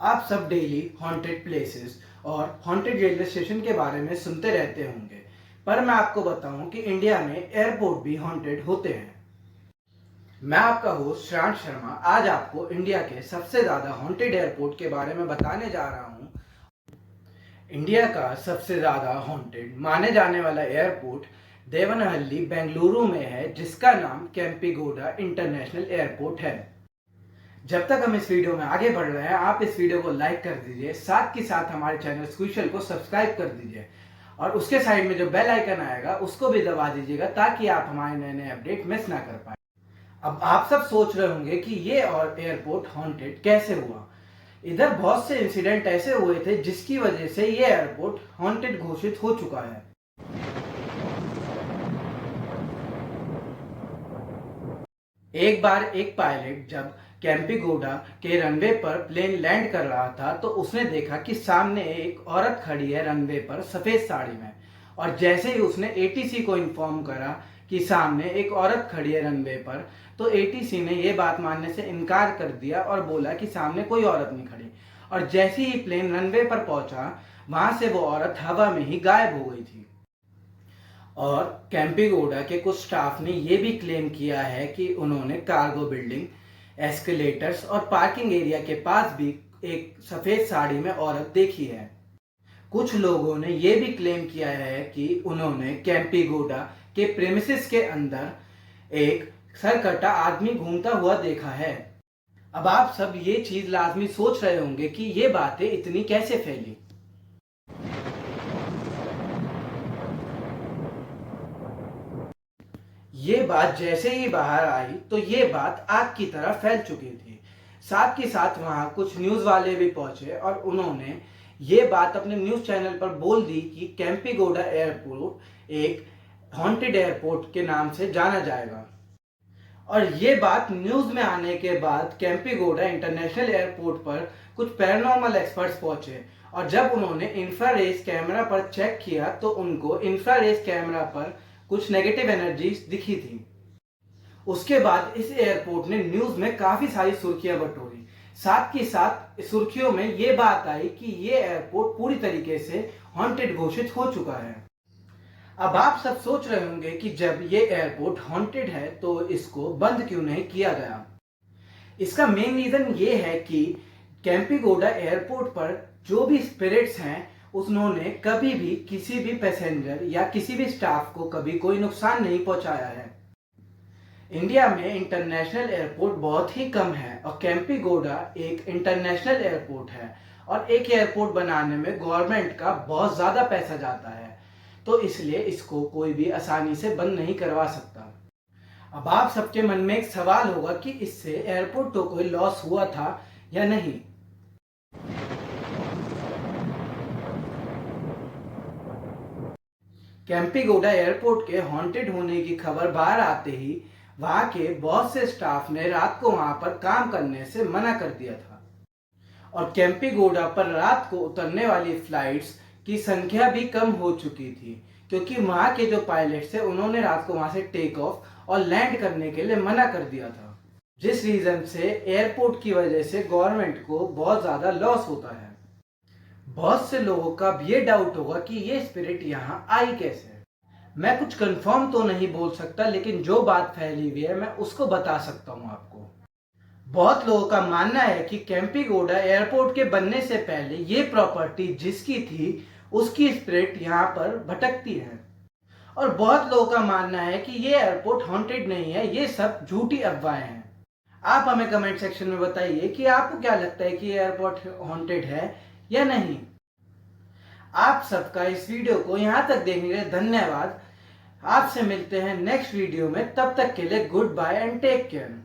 आप सब daily haunted places और हॉन्टेड रेलवे स्टेशन के बारे में सुनते रहते होंगे, पर मैं आपको बताऊं कि इंडिया में एयरपोर्ट भी हॉन्टेड होते हैं। मैं आपका होस्ट श्रांत शर्मा आज आपको इंडिया के सबसे ज़्यादा हॉन्टेड एयरपोर्ट के बारे में बताने जा रहा हूं। इंडिया का सबसे ज़्यादा हॉन्टेड माने जाने वाला एयरपोर्ट देवनहल्ली बेंगलुरु में है, जिसका नाम केम्पेगौड़ा इंटरनेशनल एयरपोर्ट है। जब तक हम इस वीडियो में आगे बढ़ रहे हैं, आप इस वीडियो को लाइक कर दीजिए, साथ ही साथ हमारे चैनल स्क्विशल को सब्सक्राइब कर दीजिए और उसके साइड में जो बेल आइकन आएगा उसको भी दबा दीजिएगा, ताकि आप हमारे नए नए अपडेट मिस ना कर पाए। अब आप सब सोच रहे होंगे कि ये और एयरपोर्ट हॉन्टेड कैसे हुआ। इधर बहुत से इंसिडेंट ऐसे हुए थे जिसकी वजह से ये एयरपोर्ट हॉन्टेड घोषित हो चुका है। एक बार एक पायलट जब केम्पेगौड़ा के रनवे पर प्लेन लैंड कर रहा था, तो उसने देखा कि सामने एक औरत खड़ी है रनवे पर सफेद साड़ी में। और जैसे ही उसने एटीसी को इन्फॉर्म करा कि सामने एक औरत खड़ी है रनवे पर, तो एटीसी ने यह बात मानने से इनकार कर दिया और बोला कि सामने कोई औरत नहीं खड़ी। और जैसे ही प्लेन रनवे पर पहुंचा, वहां से वो औरत हवा में ही गायब हो गई थी। और केम्पेगौड़ा के कुछ स्टाफ ने यह भी क्लेम किया है कि उन्होंने कार्गो बिल्डिंग, एस्केलेटर्स और पार्किंग एरिया के पास भी एक सफेद साड़ी में औरत देखी है। कुछ लोगों ने यह भी क्लेम किया है कि उन्होंने केम्पेगौड़ा के प्रेमिसेस के अंदर एक सरकटा आदमी घूमता हुआ देखा है। अब आप सब ये चीज लाजमी सोच रहे होंगे कि ये बातें इतनी कैसे फैली। ये बात जैसे ही बाहर आई तो ये बात आग की तरह फैल चुकी थी। साथ ही साथ वहां कुछ न्यूज वाले भी पहुंचे और उन्होंने ये बात अपने न्यूज चैनल पर बोल दी कि केम्पेगौड़ा एयरपोर्ट एक हॉन्टेड एयरपोर्ट के नाम से जाना जाएगा। और ये बात न्यूज में आने के बाद केम्पेगौड़ा इंटरनेशनल एयरपोर्ट पर कुछ पैरानॉर्मल एक्सपर्ट्स पहुंचे और जब उन्होंने इंफ्रारेज कैमरा पर चेक किया तो उनको इंफ्रारेज कैमरा पर कुछ नेगेटिव एनर्जीज दिखी थी। उसके बाद इस एयरपोर्ट ने न्यूज में काफी सारी सुर्खियां बटोरी। साथ ही साथ सुर्खियों में ये बात आई कि ये एयरपोर्ट पूरी तरीके से हॉन्टेड घोषित हो चुका है। अब आप सब सोच रहे होंगे कि जब ये एयरपोर्ट हॉन्टेड है तो इसको बंद क्यों नहीं किया गया। इसका मेन रीजन ये है कि केम्पेगौड़ा एयरपोर्ट पर जो भी स्पिरिट्स हैं, उन्होंने कभी भी किसी भी पैसेंजर या किसी भी स्टाफ को कभी कोई नुकसान नहीं पहुंचाया है। इंडिया में इंटरनेशनल एयरपोर्ट बहुत ही कम है और केम्पेगौड़ा एक इंटरनेशनल एयरपोर्ट है और एक एयरपोर्ट बनाने में गवर्नमेंट का बहुत ज़्यादा पैसा जाता है, तो इसलिए इसको कोई भी आसानी से बंद नहीं करवा सकता। अब आप सबके मन में एक सवाल होगा कि इससे एयरपोर्ट को कोई लॉस हुआ था या नहीं। केम्पेगौड़ा एयरपोर्ट के हॉन्टेड होने की खबर बाहर आते ही वहां के बहुत से स्टाफ ने रात को वहां पर काम करने से मना कर दिया था और केम्पेगौड़ा पर रात को उतरने वाली फ्लाइट्स की संख्या भी कम हो चुकी थी, क्योंकि वहां के जो पायलट्स थे उन्होंने रात को वहां से टेक ऑफ और लैंड करने के लिए मना कर दिया था, जिस रीजन से एयरपोर्ट की वजह से गवर्नमेंट को बहुत ज्यादा लॉस होता है। बहुत से लोगों का भी ये डाउट होगा कि ये स्पिरिट यहाँ आई कैसे। मैं कुछ कंफर्म तो नहीं बोल सकता, लेकिन जो बात फैली हुई है मैं उसको बता सकता हूँ आपको। बहुत लोगों का मानना है कि केम्पेगौड़ा एयरपोर्ट के बनने से पहले ये प्रॉपर्टी जिसकी थी उसकी स्पिरिट यहाँ पर भटकती है। और बहुत लोगों का मानना है कि ये एयरपोर्ट हॉन्टेड नहीं है, ये सब झूठी अफवाहें हैं। आप हमें कमेंट सेक्शन में बताइए कि आपको क्या लगता है कि एयरपोर्ट हॉन्टेड है या नहीं। आप सबका इस वीडियो को यहाँ तक देखने के लिए धन्यवाद। आपसे मिलते हैं नेक्स्ट वीडियो में, तब तक के लिए goodbye and take care.